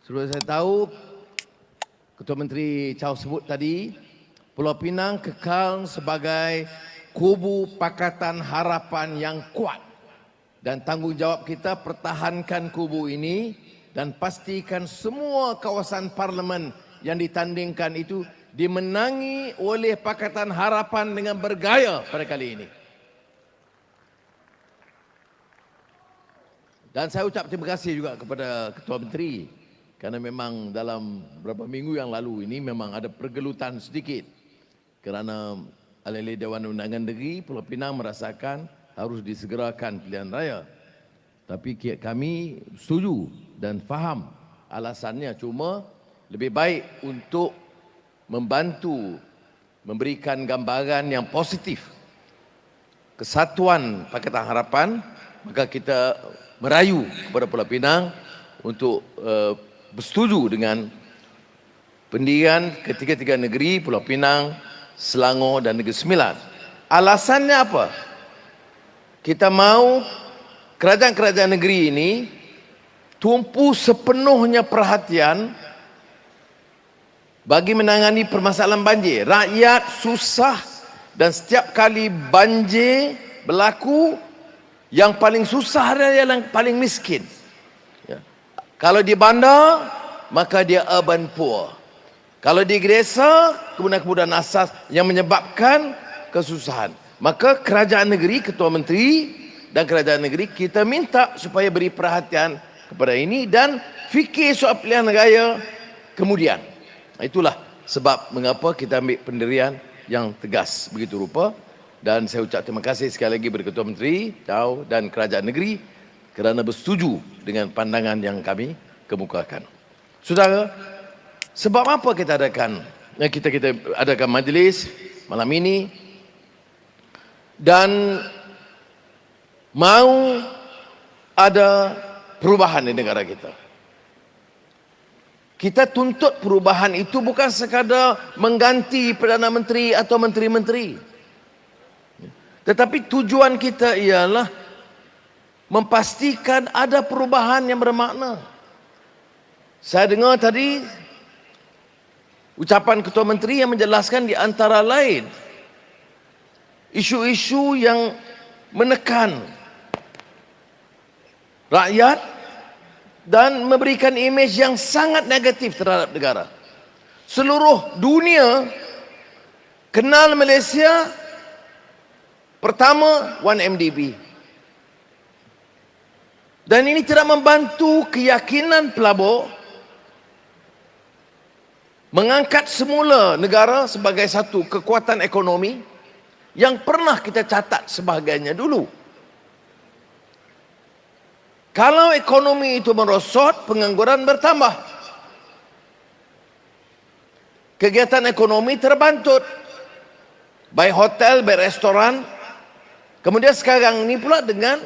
Sudah saya tahu, Ketua Menteri Chow sebut tadi, Pulau Pinang kekal sebagai kubu Pakatan Harapan yang kuat. Dan tanggungjawab kita pertahankan kubu ini dan pastikan semua kawasan parlimen yang ditandingkan itu dimenangi oleh Pakatan Harapan dengan bergaya pada kali ini. Dan saya ucap terima kasih juga kepada Ketua Menteri kerana memang dalam beberapa minggu yang lalu ini memang ada pergelutan sedikit kerana ahli Dewan Undangan Negeri Pulau Pinang merasakan harus disegerakan pilihan raya. Tapi kami setuju dan faham alasannya, cuma lebih baik untuk membantu memberikan gambaran yang positif kesatuan Pakatan Harapan, maka kita merayu kepada Pulau Pinang untuk bersetuju dengan pendirian ketiga-tiga negeri Pulau Pinang, Selangor dan Negeri Sembilan. Alasannya apa? Kita mahu kerajaan-kerajaan negeri ini tumpu sepenuhnya perhatian bagi menangani permasalahan banjir. Rakyat susah dan setiap kali banjir berlaku, yang paling susah adalah yang paling miskin. Ya. Kalau di bandar, maka dia urban poor. Kalau di desa, kemudahan asas yang menyebabkan kesusahan. Maka kerajaan negeri, Ketua Menteri dan kerajaan negeri, kita minta supaya beri perhatian kepada ini dan fikir soal pilihan raya kemudian. Itulah sebab mengapa kita ambil pendirian yang tegas begitu rupa. Dan saya ucap terima kasih sekali lagi kepada Ketua Menteri Chow dan kerajaan negeri kerana bersetuju dengan pandangan yang kami kemukakan. Saudara, sebab apa kita adakan majlis malam ini dan mau ada perubahan di negara kita. Kita tuntut perubahan itu bukan sekadar mengganti Perdana Menteri atau menteri-menteri. Tetapi tujuan kita ialah memastikan ada perubahan yang bermakna. Saya dengar tadi ucapan Ketua Menteri yang menjelaskan di antara lain isu-isu yang menekan rakyat dan memberikan imej yang sangat negatif terhadap negara. Seluruh dunia kenal Malaysia pertama 1MDB. Dan ini tidak membantu keyakinan pelabur mengangkat semula negara sebagai satu kekuatan ekonomi yang pernah kita catat sebagainya dulu. Kalau ekonomi itu merosot, pengangguran bertambah. Kegiatan ekonomi terbantut. Baik hotel, baik restoran. Kemudian sekarang ini pula dengan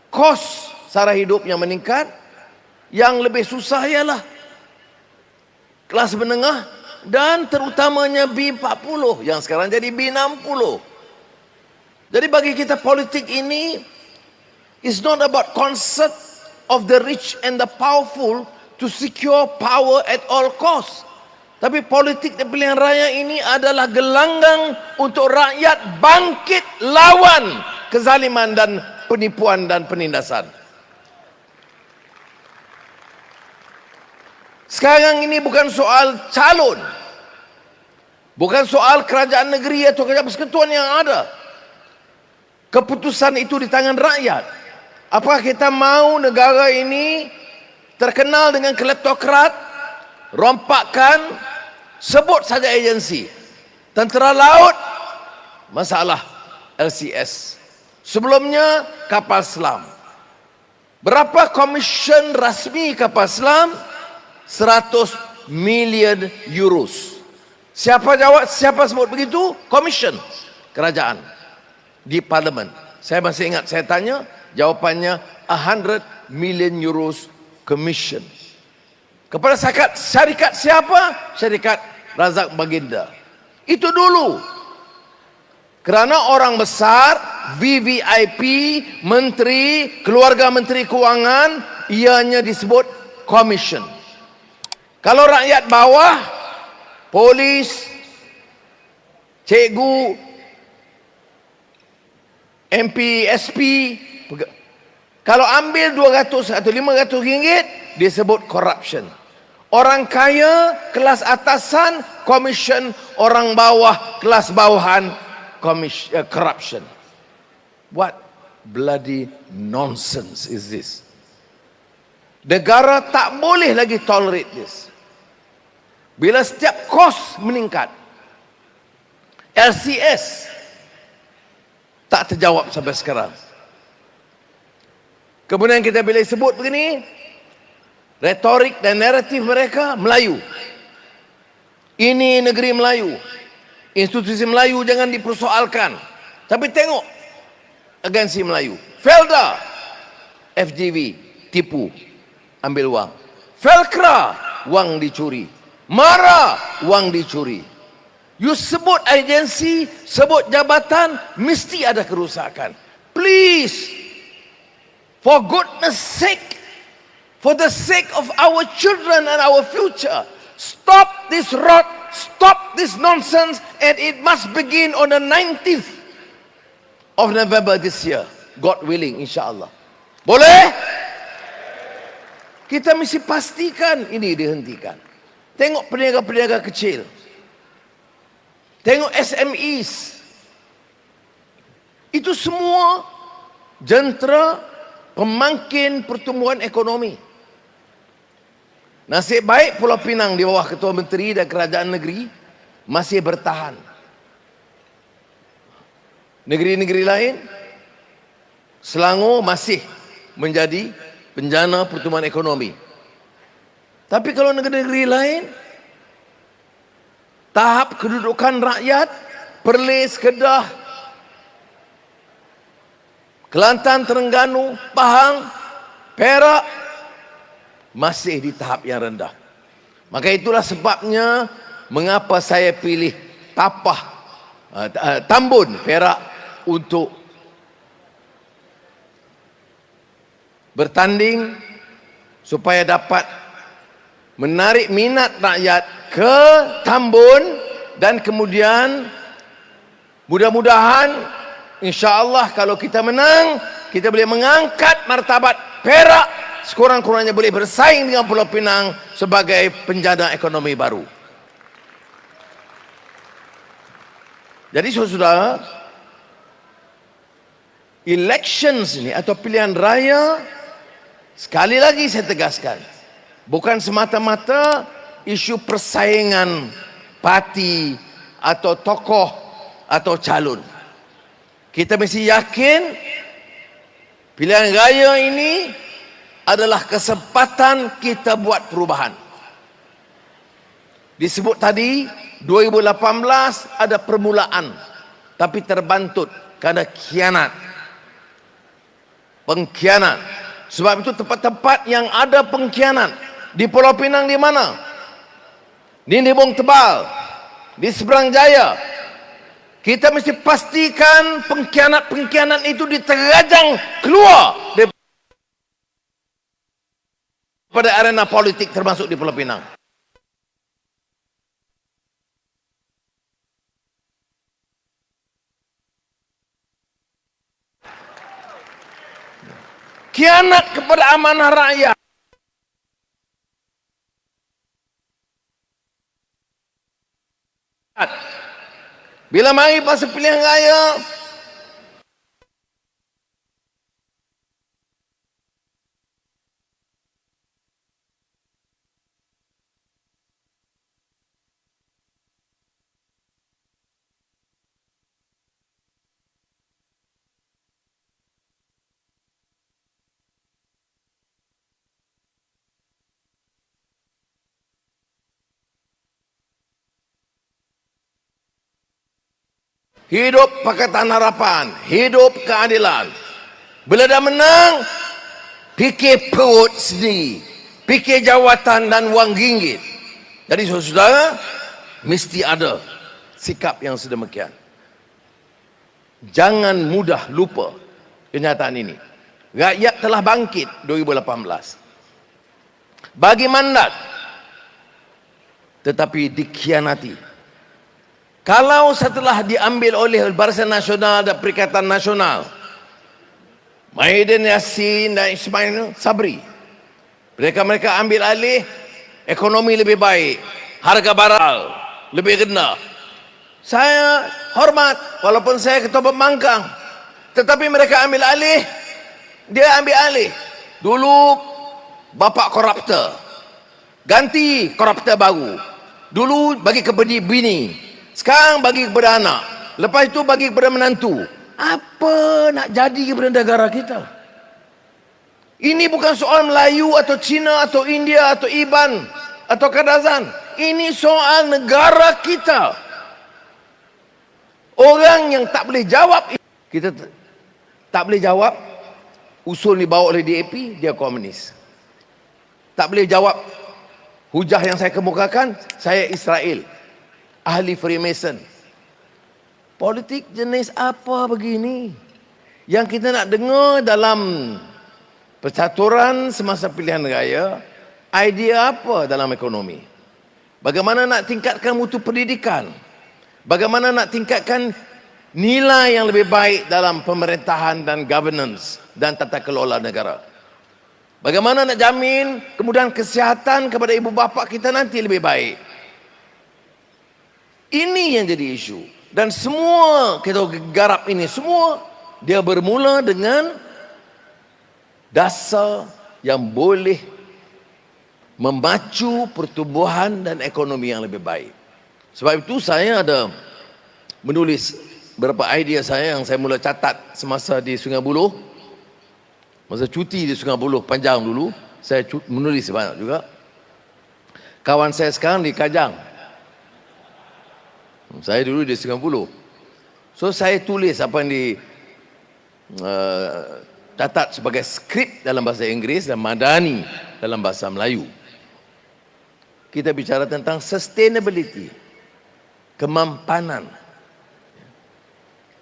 kos sara hidup yang meningkat, yang lebih susah ialah kelas menengah dan terutamanya B40 yang sekarang jadi B60. Jadi bagi kita politik ini is not about concept of the rich and the powerful to secure power at all cost. Tapi politik dan pilihan raya ini adalah gelanggang untuk rakyat bangkit lawan kezaliman dan penipuan dan penindasan. Sekarang ini bukan soal calon, bukan soal kerajaan negeri atau kerajaan persekutuan yang ada. Keputusan itu di tangan rakyat. Apakah kita mahu negara ini terkenal dengan kleptokrat, rompakan, sebut saja agensi. Tentera Laut, masalah LCS. Sebelumnya kapal selam. Berapa komisen rasmi kapal selam? 100 million euros. Siapa jawab, siapa sebut begitu? Komisen kerajaan di parlimen. Saya masih ingat saya tanya, jawapannya 100 million euros commission. Kepada syarikat siapa? Syarikat Razak Baginda. Itu dulu. Kerana orang besar, VVIP, menteri, keluarga menteri keuangan, ianya disebut commission. Kalau rakyat bawah, polis, cikgu, MP, SP, kalau ambil 200 atau 500 ringgit, dia sebut corruption. Orang kaya, kelas atasan, commission. Orang bawah, kelas bawahan, corruption. What bloody nonsense is this? Negara tak boleh lagi tolerate this. Bila setiap kos meningkat, LCS tak terjawab sampai sekarang. Kemudian kita bila sebut begini, retorik dan naratif mereka Melayu. Ini negeri Melayu. Institusi Melayu jangan dipersoalkan. Tapi tengok agensi Melayu. Felda, FGV, tipu, ambil wang. Felkra, wang dicuri. Mara, wang dicuri. You sebut agensi, sebut jabatan, mesti ada kerusakan. Please, for goodness sake, for the sake of our children and our future, stop this rot, stop this nonsense, and it must begin on the 19th of November this year. God willing, insyaAllah. Boleh? Kita mesti pastikan ini dihentikan. Tengok peniaga-peniaga kecil. Tengok SMEs. Itu semua jentera pemangkin pertumbuhan ekonomi. Nasib baik Pulau Pinang di bawah Ketua Menteri dan Kerajaan Negeri masih bertahan. Negeri-negeri lain, Selangor masih menjadi penjana pertumbuhan ekonomi. Tapi kalau negeri-negeri lain, tahap kedudukan rakyat, Perlis, Kedah, Kelantan, Terengganu, Pahang, Perak masih di tahap yang rendah. Maka itulah sebabnya mengapa saya pilih Tambun, Perak untuk bertanding supaya dapat menarik minat rakyat ke Tambun, dan kemudian mudah-mudahan insya-Allah kalau kita menang, kita boleh mengangkat martabat Perak, sekurang-kurangnya boleh bersaing dengan Pulau Pinang sebagai penjana ekonomi baru. Jadi saudara, elections ini atau pilihan raya, sekali lagi saya tegaskan, bukan semata-mata isu persaingan parti atau tokoh atau calon. Kita mesti yakin pilihan raya ini adalah kesempatan kita buat perubahan. Disebut tadi 2018 ada permulaan, tapi terbantut karena pengkhianat. Sebab itu tempat-tempat yang ada pengkhianat di Pulau Pinang di mana? Di Nibong Tebal, di Seberang Jaya. Kita mesti pastikan pengkhianat-pengkhianat itu diterajang keluar daripada arena politik termasuk di Pulau Pinang. Khianat kepada amanah rakyat. Bila mari pasal pilihan raya, hidup Pakatan Harapan, hidup keadilan. Bila dah menang, fikir perut sendiri, fikir jawatan dan wang ringgit. Jadi saudara, mesti ada sikap yang sedemikian. Jangan mudah lupa kenyataan ini. Rakyat telah bangkit 2018. Bagi mandat tetapi dikhianati. Kalau setelah diambil oleh Barisan Nasional dan Perikatan Nasional, Mahyudin Yassin dan Ismail Sabri, mereka ambil alih, ekonomi lebih baik, harga barang lebih rendah. Saya hormat, walaupun saya ketua pembangkang, tetapi mereka ambil alih. Dia ambil alih. Dulu bapak koruptor, ganti koruptor baru. Dulu bagi kepada bini, sekarang bagi kepada anak, lepas itu bagi kepada menantu. Apa nak jadi kepada negara kita? Ini bukan soal Melayu atau Cina atau India atau Iban atau Kadazan. Ini soal negara kita. Orang yang tak boleh jawab, kita tak boleh jawab, usul dibawa oleh DAP, dia komunis. Tak boleh jawab hujah yang saya kemukakan, saya Israel, ahli Freemason. Politik jenis apa begini yang kita nak dengar dalam percaturan semasa pilihan raya? Idea apa dalam ekonomi? Bagaimana nak tingkatkan mutu pendidikan? Bagaimana nak tingkatkan nilai yang lebih baik dalam pemerintahan dan governance dan tata kelola negara? Bagaimana nak jamin kemudahan kesihatan kepada ibu bapa kita nanti lebih baik? Ini yang jadi isu. Dan semua kita garap ini, semua dia bermula dengan dasar yang boleh memacu pertumbuhan dan ekonomi yang lebih baik. Sebab itu saya ada menulis beberapa idea saya yang saya mula catat semasa di Sungai Buloh. Masa cuti di Sungai Buloh panjang dulu, saya menulis banyak juga. Kawan saya sekarang di Kajang. Saya dulu di Sungai Buloh. So saya tulis apa yang catat sebagai skrip dalam bahasa Inggeris dan madani dalam bahasa Melayu. Kita bicara tentang sustainability, kemampanan.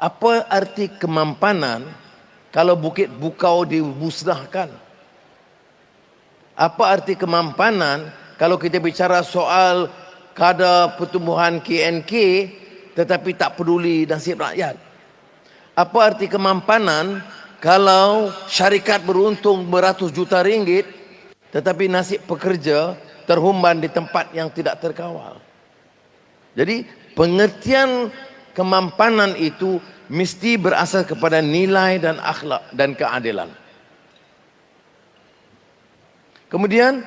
Apa arti kemampanan kalau Bukit Bukau dimusnahkan? Apa arti kemampanan kalau kita bicara soal kadar pertumbuhan KNK tetapi tak peduli nasib rakyat? Apa arti kemampanan kalau syarikat beruntung beratus juta ringgit tetapi nasib pekerja terhumban di tempat yang tidak terkawal? Jadi pengertian kemampanan itu mesti berasas kepada nilai dan akhlak dan keadilan. Kemudian,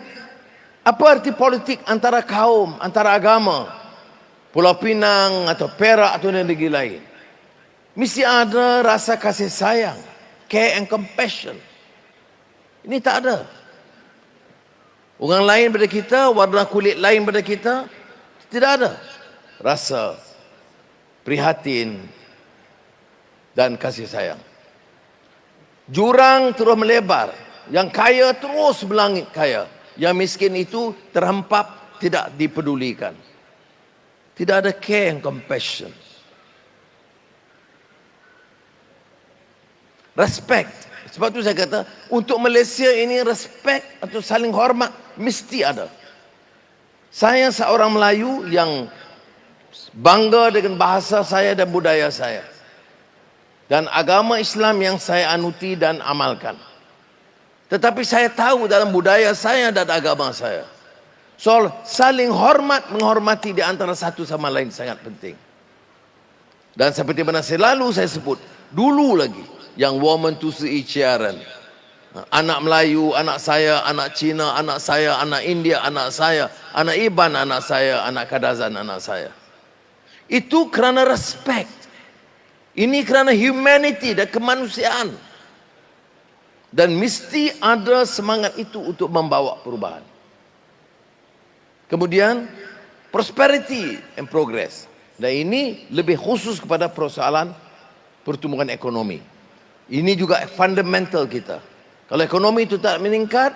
apa arti politik antara kaum, antara agama, Pulau Pinang atau Perak atau negeri lain? Mesti ada rasa kasih sayang, care and compassion. Ini tak ada. Orang lain pada kita, warna kulit lain pada kita, tidak ada rasa prihatin dan kasih sayang. Jurang terus melebar, yang kaya terus berlangit kaya, yang miskin itu terhempap, tidak dipedulikan. Tidak ada care and compassion. Respect. Sebab itu saya kata, untuk Malaysia ini respect atau saling hormat mesti ada. Saya seorang Melayu yang bangga dengan bahasa saya dan budaya saya, dan agama Islam yang saya anuti dan amalkan. Tetapi saya tahu dalam budaya saya dan agama saya, soal saling hormat, menghormati di antara satu sama lain sangat penting. Dan seperti mana selalu saya sebut, dulu lagi, yang woman tu seicaran, anak Melayu, anak saya, anak Cina, anak saya, anak India, anak saya, anak Iban, anak saya, anak Kadazan, anak saya. Itu kerana respect. Ini kerana humanity dan kemanusiaan. Dan mesti ada semangat itu untuk membawa perubahan. Kemudian prosperity and progress. Dan ini lebih khusus kepada persoalan pertumbuhan ekonomi. Ini juga fundamental kita. Kalau ekonomi itu tak meningkat,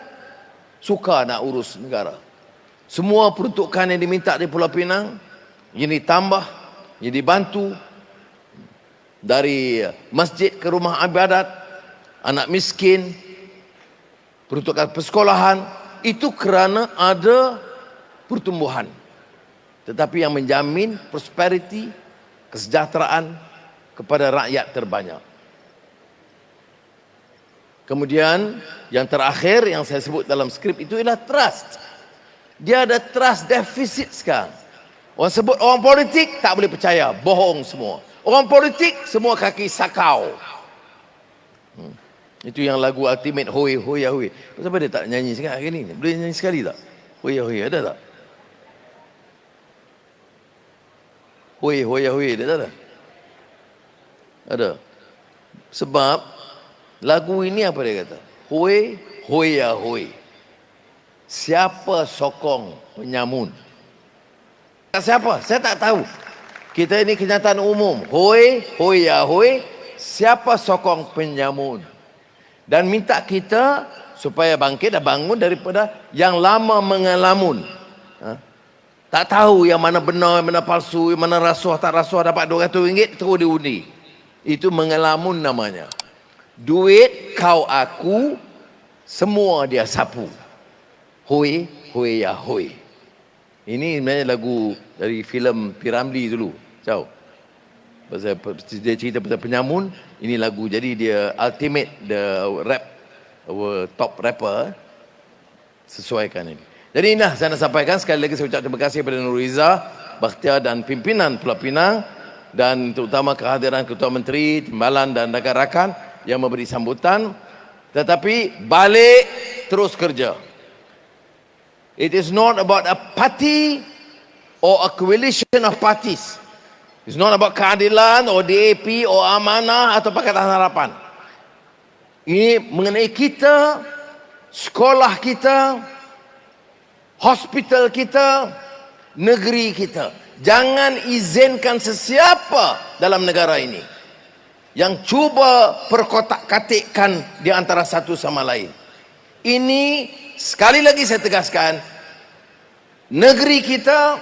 suka nak urus negara. Semua peruntukan yang diminta di Pulau Pinang, ini tambah, ini dibantu. Dari masjid ke rumah ibadat, anak miskin, peruntukan persekolahan, itu kerana ada pertumbuhan. tetapi yang menjamin prosperity, kesejahteraan kepada rakyat terbanyak. Kemudian yang terakhir yang saya sebut dalam skrip itu ialah trust. Dia ada trust deficit sekarang. Orang sebut orang politik tak boleh percaya, bohong semua. Orang politik semua kaki sakau. Itu yang lagu Ultimate Hoi Hoi Hoi. Kenapa dia tak nyanyi sekali hari ni? Boleh nyanyi sekali tak? Hoi Hoi ada tak? Hoi Hoi Hoi ada tak? Ada. Sebab lagu ini apa dia kata? Hoi Hoi Hoi. Siapa sokong penyamun? Siapa? Saya tak tahu. Kita ini kenyataan umum. Hoi Hoi Hoi. Siapa sokong penyamun? Dan minta kita supaya bangkit dan bangun daripada yang lama mengelamun. Tak tahu yang mana benar, yang mana palsu, yang mana rasuah tak rasuah, dapat RM200 terus diundi. Itu mengelamun namanya. Duit kau aku semua dia sapu. Hoi Hoi ya Hoi. Ini sebenarnya lagu dari filem Piramli dulu. Tahu? Pasal dia cerita pasal penyamun, ini lagu. Jadi dia ultimate the rap, our top rapper, sesuaikan ini. Jadi inilah saya nak sampaikan. Sekali lagi saya ucap terima kasih kepada Nuriza, Bakhtiar dan pimpinan Pulau Pinang, dan terutama kehadiran Ketua Menteri, Timbalan dan rakan-rakan yang memberi sambutan. Tetapi balik terus kerja. It is not about a party or a coalition of parties. It's not about keadilan or DAP or Amanah atau Pakatan Harapan. Ini mengenai kita, sekolah kita, hospital kita, negeri kita. Jangan izinkan sesiapa dalam negara ini yang cuba perkotak-katikkan di antara satu sama lain. Ini sekali lagi saya tegaskan, negeri kita,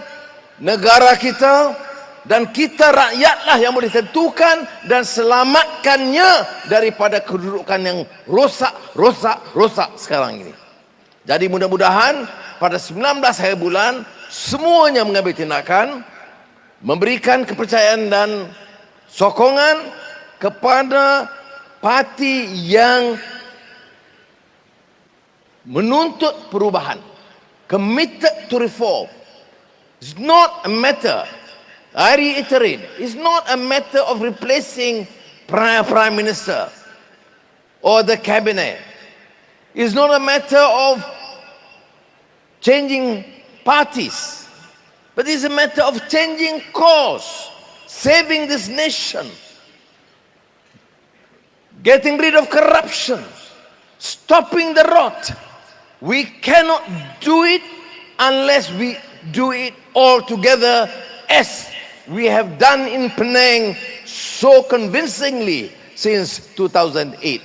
negara kita, dan kita rakyatlah yang boleh tentukan dan selamatkannya daripada kedudukan yang rosak sekarang ini. Jadi mudah-mudahan pada 19 hari bulan semuanya mengambil tindakan, memberikan kepercayaan dan sokongan kepada parti yang menuntut perubahan, committed to reform. It's not a matter, I reiterate, it's not a matter of replacing Prime Minister or the cabinet. It's not a matter of changing parties, but it's a matter of changing course, saving this nation, getting rid of corruption, stopping the rot. We cannot do it unless we do it all together, as we have done in Penang so convincingly since 2008.